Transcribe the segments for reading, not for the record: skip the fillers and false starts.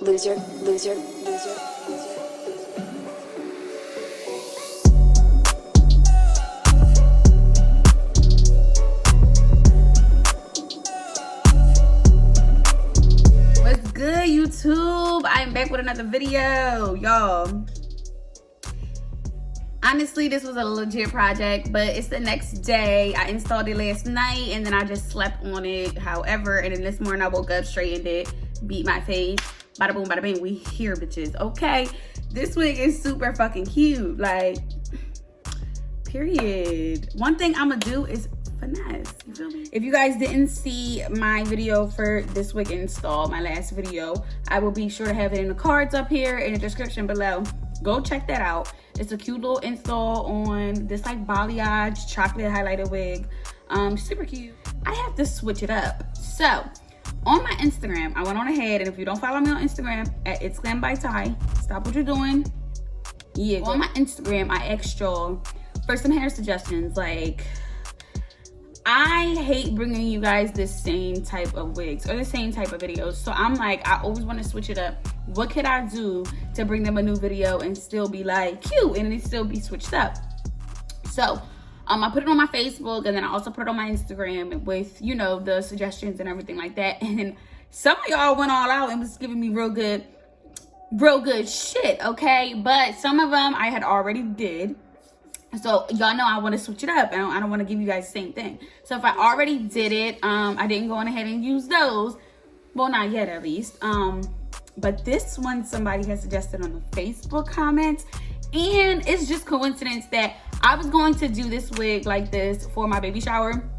What's good, YouTube? I'm back with another video, y'all. Honestly, this was a legit project, but it's the next day. I installed it last night and then I just slept on it. However, and then this morning I woke up, straightened it, beat my face. Bada boom, bada bing, we here, bitches. Okay, this wig is super fucking cute. Like, period. One thing I'm gonna do is finesse. You feel me? If you guys didn't see my video for this wig install, my last video, I will be sure to have it in the cards up here in the description below. Go check that out. It's a cute little install on this like balayage chocolate highlighter wig. Super cute. I have to switch it up. So on my Instagram, I went on ahead, and if you don't follow me on Instagram at it's glambytai, stop what you're doing. Yeah, go on my Instagram. I asked y'all for some hair suggestions. Like, I hate bringing you guys the same type of wigs or the same type of videos. So I'm like, I always want to switch it up. What could I do to bring them a new video and still be like cute and it still be switched up? So I put it on my Facebook, and then I also put it on my Instagram with, you know, the suggestions and everything like that. And some of y'all went all out and was giving me real good shit, okay? But some of them I had already did. So y'all know I want to switch it up. I don't want to give you guys the same thing. So if I already did it, I didn't go on ahead and use those. Well, not yet at least. But this one somebody has suggested on the Facebook comments. And it's just coincidence that I was going to do this wig like this for my baby shower.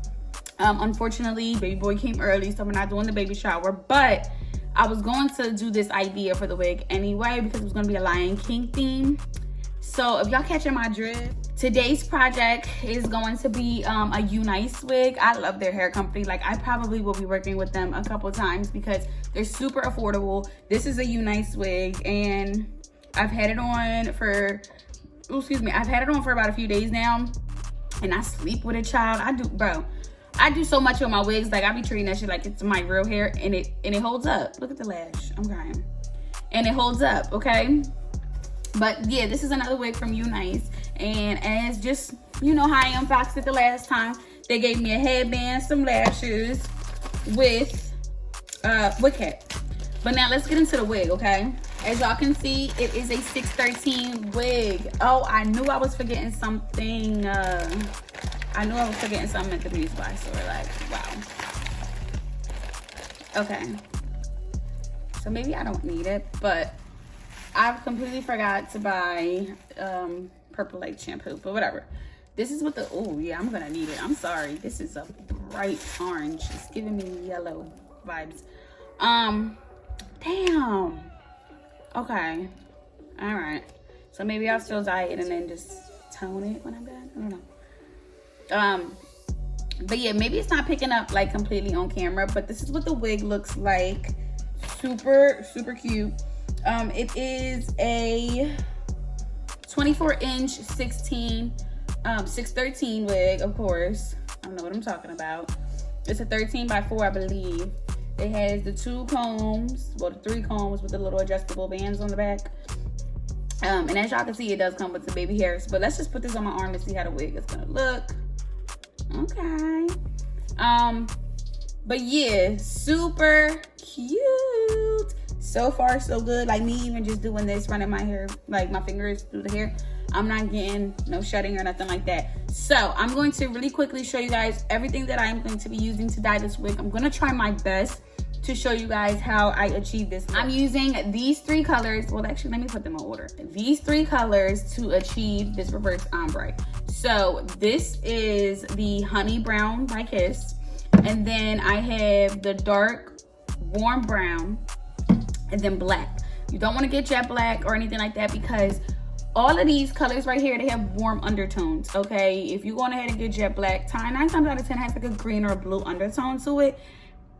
Unfortunately, baby boy came early, so we're not doing the baby shower. But I was going to do this idea for the wig anyway because it was going to be a Lion King theme. So if y'all catching my drift, today's project is going to be a UNice wig. I love their hair company. Like, I probably will be working with them a couple times because they're super affordable. This is a UNice wig, and I've had it on for, I've had it on for about a few days now, and I sleep with a child. I do so much with my wigs. Like, I be treating that shit like it's my real hair, and it holds up. Look at the lash. I'm crying. And it holds up, okay? But yeah, this is another wig from UNice, and as just, you know how I unboxed it the last time, they gave me a headband, some lashes with wig cap. But now let's get into the wig, okay? As y'all can see, it is a 613 wig. Oh, I knew I was forgetting something. I knew I was forgetting something at the beauty supply store. Like, wow. Okay. So maybe I don't need it, but I've completely forgot to buy Purple Lake shampoo, but whatever. This is what the, oh yeah, I'm gonna need it. I'm sorry. This is a bright orange. It's giving me yellow vibes. Damn. Okay. All right. So maybe I'll still dye it and then just tone it when I'm done. I don't know. But yeah, maybe it's not picking up like completely on camera, but this is what the wig looks like. Super, super cute. It is a 24-inch 613 wig, of course. I don't know what I'm talking about. It's a 13x4, I believe. It has the 2 combs, well, the 3 combs with the little adjustable bands on the back. And as y'all can see, it does come with the baby hairs. But let's just put this on my arm to see how the wig is gonna look. Okay. But yeah, super cute. So far, so good. Like, me even just doing this, running my hair, like my fingers through the hair, I'm not getting no shedding or nothing like that. So I'm going to really quickly show you guys everything that I'm going to be using to dye this wig. I'm going to try my best to show you guys how I achieve this look. I'm using these 3 colors. Well, actually, let me put them in order. These 3 colors to achieve this reverse ombre. So this is the Honey Brown by Kiss. And then I have the dark warm brown, and then black. You don't want to get jet black or anything like that because all of these colors right here, they have warm undertones, okay? If you go on ahead and get jet black, 9 times out of 10 has like a green or a blue undertone to it,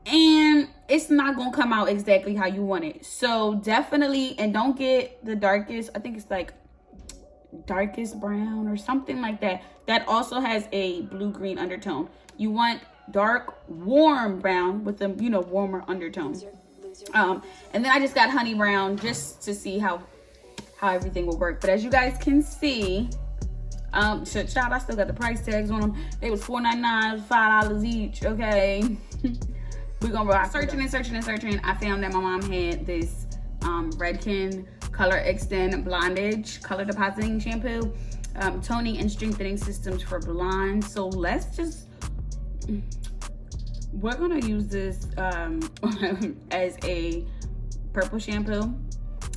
and it's not gonna come out exactly how you want it. So definitely, and don't get the darkest, I think it's like darkest brown or something like that, that also has a blue-green undertone. You want dark warm brown with a, you know, warmer undertone. And then I just got honey brown just to see how everything will work. But as you guys can see, child, I still got the price tags on them. They was $4.99, $5 each. Okay. We're gonna rock. Searching. I found that my mom had this Redken Color Extend Blondage Color Depositing Shampoo, toning and strengthening systems for blondes. So let's just, we're gonna use this as a purple shampoo.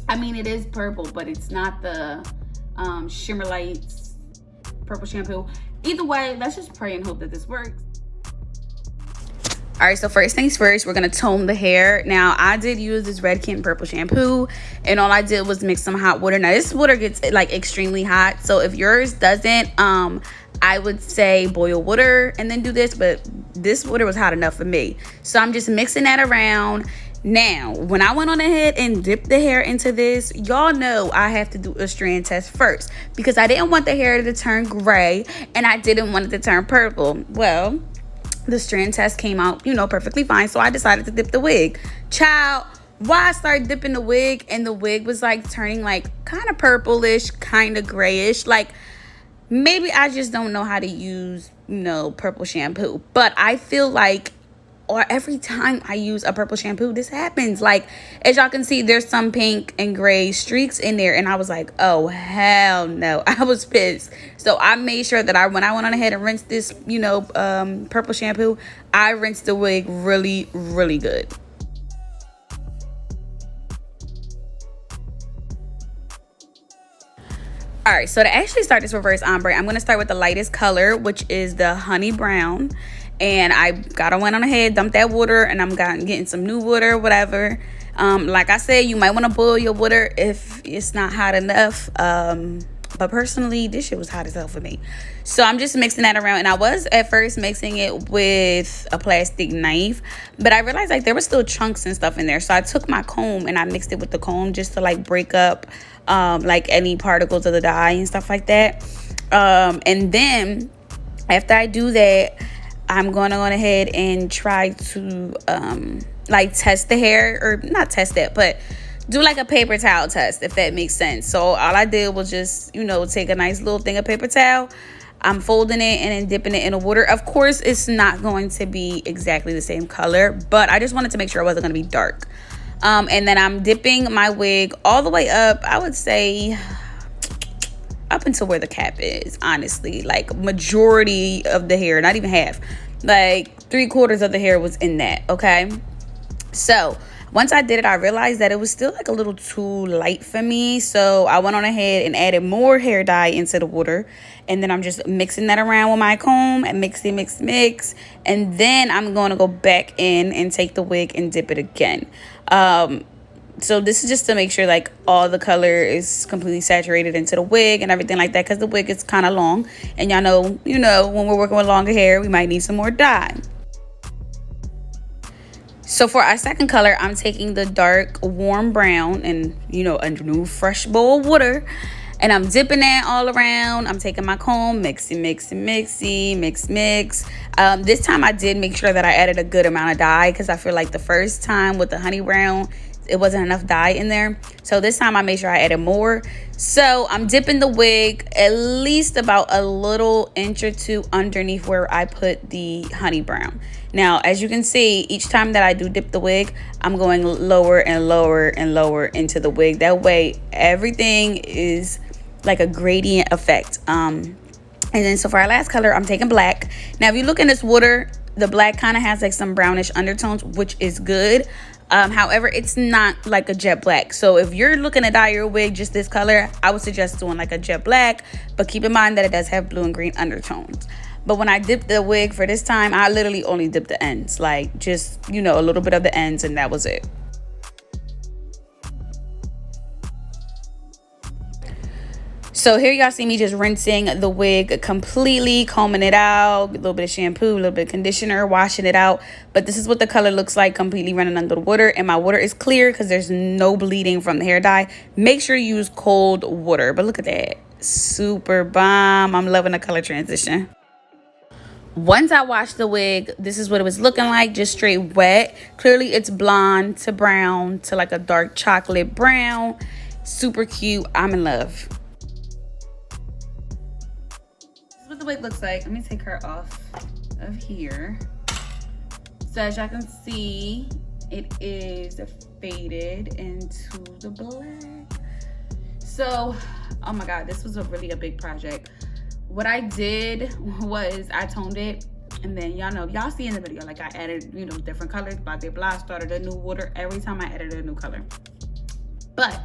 I mean, it is purple, but it's not the Shimmer Lights purple shampoo. Either way, let's just pray and hope that this works. All right, so first things first, we're gonna tone the hair. Now, I did use this Redken purple shampoo, and all I did was mix some hot water. Now, this water gets like extremely hot, so if yours doesn't, I would say boil water and then do this, but this water was hot enough for me. So I'm just mixing that around. Now, when I went on ahead and dipped the hair into this, y'all know I have to do a strand test first because I didn't want the hair to turn gray and I didn't want it to turn purple. Well, the strand test came out, you know, perfectly fine. So I decided to dip the wig. Child, why I started dipping the wig and the wig was like turning like kind of purplish, kind of grayish. Like maybe I just don't know how to use, you know, purple shampoo. But I feel like, or every time I use a purple shampoo, this happens. Like, as y'all can see, there's some pink and gray streaks in there. And I was like, oh, hell no. I was pissed. So I made sure that when I went on ahead and rinsed this, you know, purple shampoo, I rinsed the wig really, really good. All right, so to actually start this reverse ombre, I'm going to start with the lightest color, which is the honey brown. And I went on ahead, dumped that water, and I'm getting some new water, whatever. Like I said, you might want to boil your water if it's not hot enough. But personally, this shit was hot as hell for me. So I'm just mixing that around. And I was at first mixing it with a plastic knife, but I realized like there were still chunks and stuff in there. So I took my comb and I mixed it with the comb just to like break up like any particles of the dye and stuff like that. And then after I do that, I'm going to go ahead and try to like test the hair, or not test it, but do like a paper towel test, if that makes sense. So all I did was just, you know, take a nice little thing of paper towel. I'm folding it and then dipping it in the water. Of course, it's not going to be exactly the same color, but I just wanted to make sure it wasn't going to be dark. And then I'm dipping my wig all the way up, I would say up until where the cap is, honestly. Like majority of the hair, not even half, like 3/4 of the hair was in that, okay? So once I did it, I realized that it was still like a little too light for me. So I went on ahead and added more hair dye into the water. And then I'm just mixing that around with my comb and mix. And then I'm going to go back in and take the wig and dip it again. So this is just to make sure like all the color is completely saturated into the wig and everything like that, because the wig is kind of long. And y'all know, when we're working with longer hair, we might need some more dye. So for our second color, I'm taking the dark warm brown and, a new fresh bowl of water. And I'm dipping that all around. I'm taking my comb, mix. This time I did make sure that I added a good amount of dye, because I feel like the first time with the honey brown, it wasn't enough dye in there. So this time I made sure I added more. So I'm dipping the wig at least about a little inch or two underneath where I put the honey brown. Now, as you can see, each time that I do dip the wig, I'm going lower and lower and lower into the wig. That way, everything is like a gradient effect. And then, so for our last color, I'm taking black. Now, if you look in this water, the black kind of has like some brownish undertones, which is good. However, it's not like a jet black. So if you're looking to dye your wig just this color, I would suggest doing like a jet black. But keep in mind that it does have blue and green undertones. But when I dipped the wig for this time, I literally only dipped the ends. Like just, a little bit of the ends, and that was it. So here y'all see me just rinsing the wig completely, combing it out, a little bit of shampoo, a little bit of conditioner, washing it out. But this is what the color looks like, completely running under the water. And my water is clear because there's no bleeding from the hair dye. Make sure you use cold water. But look at that. Super bomb. I'm loving the color transition. Once I washed the wig, this is what it was looking like, just straight wet. Clearly it's blonde to brown to like a dark chocolate brown. Super cute. I'm in love. This is what the wig looks like. Let me take her off of here. So as y'all can see, it is faded into the black. So, oh my God, this was really a big project. What I did was I toned it, and then y'all see in the video, like I added, you know, different colors, blah, blah, blah, started a new water every time I added a new color. But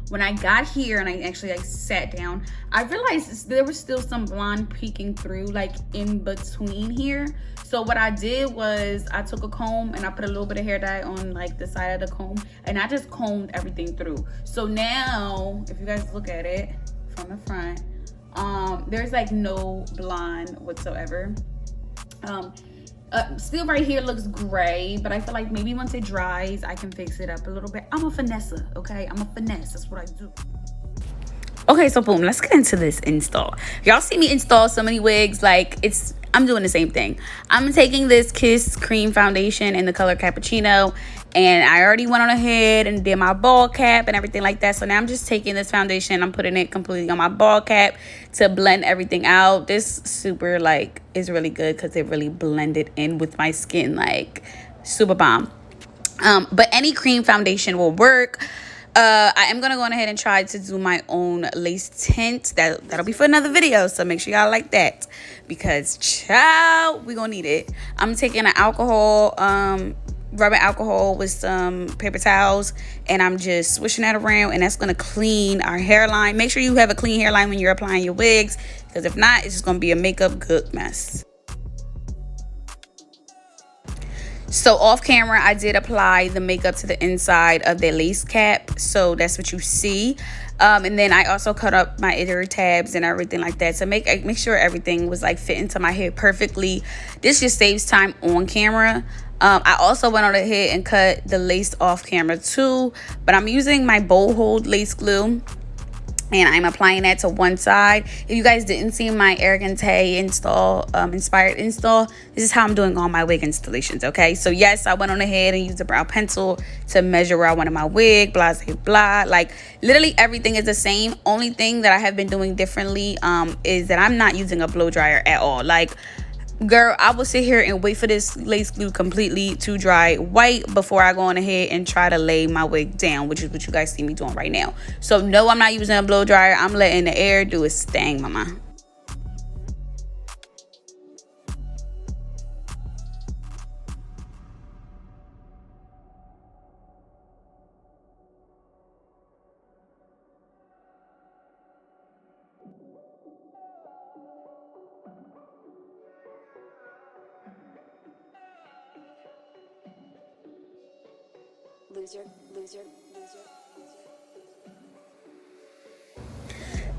when I got here and I actually like sat down, I realized there was still some blonde peeking through like in between here. So what I did was I took a comb and I put a little bit of hair dye on like the side of the comb, and I just combed everything through. So now if you guys look at it from the front, there's like no blonde whatsoever. Still right here looks gray, but I feel like maybe once it dries I can fix it up a little bit. I'm a finesser, okay? I'm a finesse. That's what I do. Okay, so boom, let's get into this install. Y'all see me install so many wigs, like I'm doing the same thing. I'm taking this Kiss Cream Foundation in the color Cappuccino, and I already went on ahead and did my ball cap and everything like that. So now I'm just taking this foundation, I'm putting it completely on my ball cap to blend everything out. This super like is really good because it really blended in with my skin, like super bomb. But any cream foundation will work. I am gonna go ahead and try to do my own lace tint. That'll be for another video, so make sure y'all like that, because child, we gonna need it. I'm taking an alcohol, rubbing alcohol with some paper towels, and I'm just swishing that around, and that's gonna clean our hairline. Make sure you have a clean hairline when you're applying your wigs, because if not, it's just gonna be a makeup good mess. So off camera, I did apply the makeup to the inside of the lace cap. So that's what you see. And then I also cut up my ear tabs and everything like that to make sure everything was like fit into my hair perfectly. This just saves time on camera. I also went on ahead and cut the lace off camera too. But I'm using my bow hold lace glue, and I'm applying that to one side. If you guys didn't see my REDKEN install, inspired install, this is how I'm doing all my wig installations, okay? So yes, I went on ahead and used a brown pencil to measure where I wanted my wig, blah, blah, blah. Like literally everything is the same. Only thing that I have been doing differently is that I'm not using a blow dryer at all. Like, girl, I will sit here and wait for this lace glue completely to dry white before I go on ahead and try to lay my wig down, which is what you guys see me doing right now. So no, I'm not using a blow dryer. I'm letting the air do its thing, mama.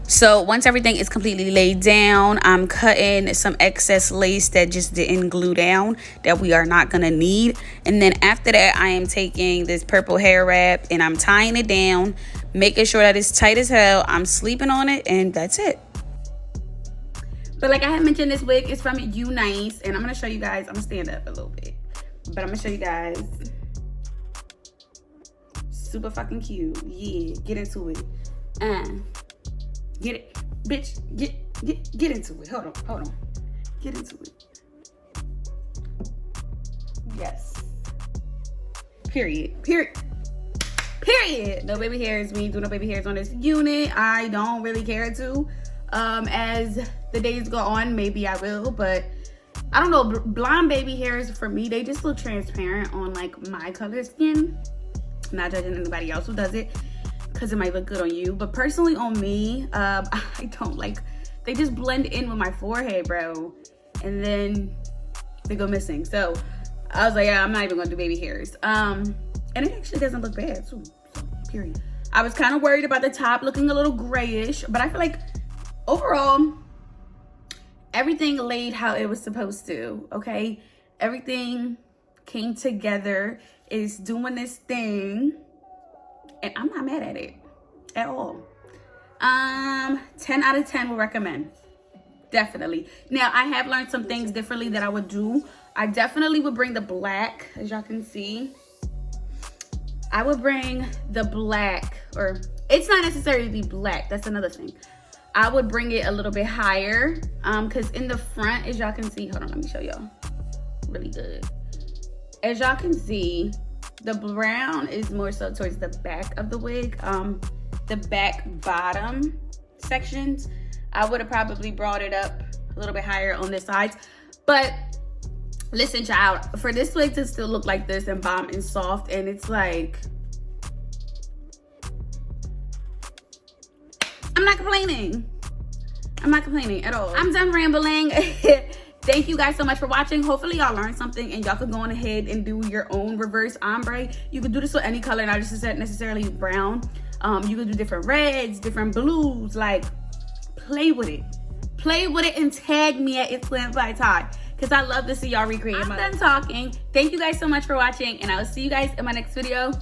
So once everything is completely laid down, I'm cutting some excess lace that just didn't glue down, that we are not gonna need. And then after that, I am taking this purple hair wrap and I'm tying it down, making sure that it's tight as hell. I'm sleeping on it, and that's it. But like I had mentioned, this wig is from UNice, and I'm gonna show you guys. I'm gonna stand up a little bit, but I'm gonna show you guys. Super fucking cute. Yeah, get into it. Get it, bitch. Get into it. Hold on. Get into it. Yes. Period. No baby hairs. We ain't do no baby hairs on this unit. I don't really care to. As the days go on, maybe I will, but I don't know. Blonde baby hairs, for me, they just look transparent on like my color skin. I'm not judging anybody else who does it, because it might look good on you, but personally on me, I don't like, they just blend in with my forehead, bro, and then they go missing. So I was like, yeah, I'm not even gonna do baby hairs. And it actually doesn't look bad too, so period. I was kind of worried about the top looking a little grayish, but I feel like overall everything laid how it was supposed to. Okay, everything came together, is doing this thing, and I'm not mad at it at all. 10 out of 10 will recommend. Definitely. Now, I have learned some things differently that I would do. I definitely would bring the black, as y'all can see. I would bring the black, or it's not necessarily black. That's another thing. I would bring it a little bit higher because in the front, as y'all can see, hold on, let me show y'all really good. As y'all can see, the brown is more so towards the back of the wig. The back bottom sections, I would have probably brought it up a little bit higher on this side. But listen, child, for this wig to still look like this and bomb and soft, and it's like, I'm not complaining. I'm not complaining at all. I'm done rambling. Thank you guys so much for watching. Hopefully y'all learned something and y'all could go on ahead and do your own reverse ombre. You could do this with any color, not just necessarily brown. You could do different reds, different blues. Like, play with it. Play with it and tag me at It's glambytai because I love to see y'all recreate. I'm done talking. Thank you guys so much for watching, and I will see you guys in my next video.